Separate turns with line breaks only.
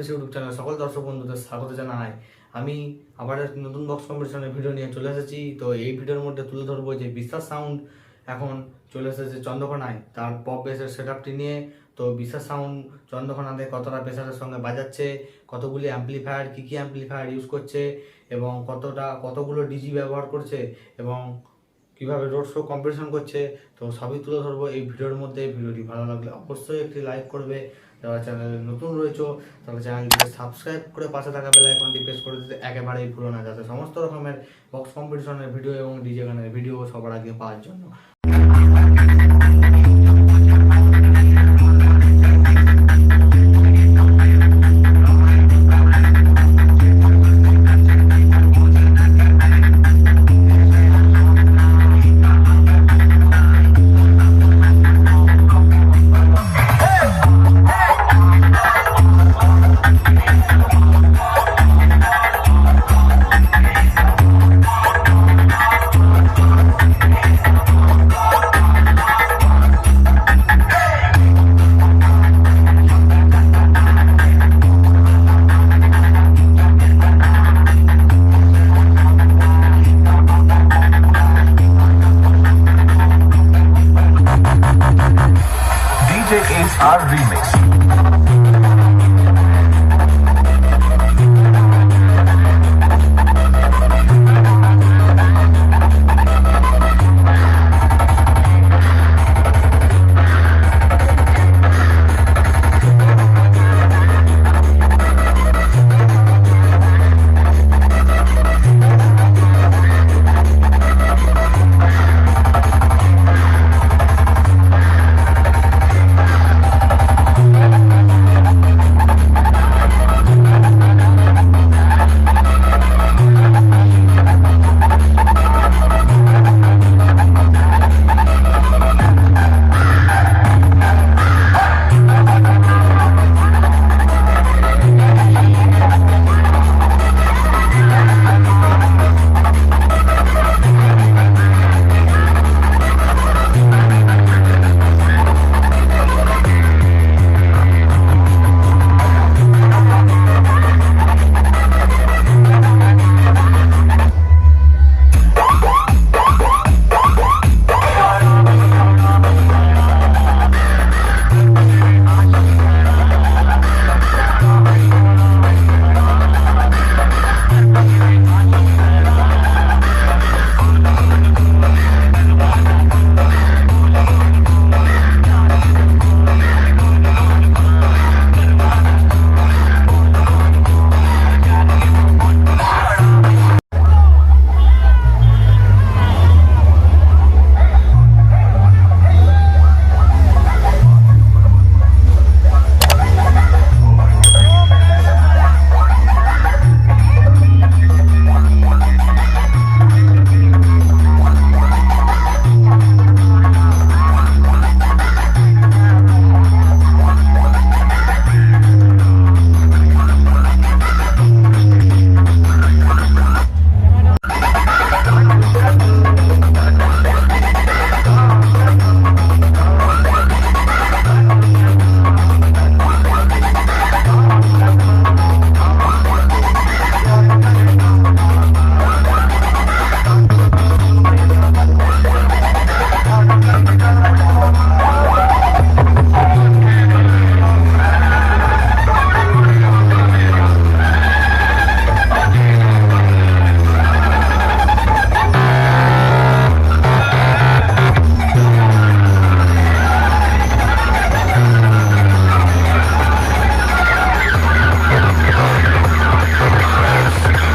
Competition YouTube channel সকল দর্শক বন্ধুদের স্বাগত জানাই। আমি আবার নতুন বক্স কম্পিটিশনের ভিডিও নিয়ে চলে এসেছি। তো এই ভিডিওর মধ্যে তুলে ধরবো যে বিশ্বাস সাউন্ড এখন চলে এসেছে চন্দ্রকোনায় তার পপ বেসের সেটআপটি নিয়ে। তো বিশ্বাস সাউন্ড চন্দ্রকোনাতে কতটা প্রেসারের সঙ্গে বাজাচ্ছে, কতগুলি অ্যাম্পলিফায়ার, কী অ্যাম্পলিফায়ার ইউজ করছে এবং কতগুলো ডিজি ব্যবহার করছে এবং কীভাবে রোড শো কম্পিটিশন করছে, তো সবই তুলে ধরবো এই ভিডিওর মধ্যে। ভিডিওটি ভালো লাগলে অবশ্যই একটি লাইক করবে। যারা চ্যানেলে নতুন রয়েছে তাহলে চ্যানেলটিকে সাবস্ক্রাইব করে পাশে থাকা বেল আইকনটি প্রেস করে দিতে একেবারেই ভুলো না, যাতে সমস্ত রকমের বক্স কম্পিটিশনের ভিডিও এবং ডিজে গানের ভিডিও সবার আগে পাওয়ার জন্য।
DJ is our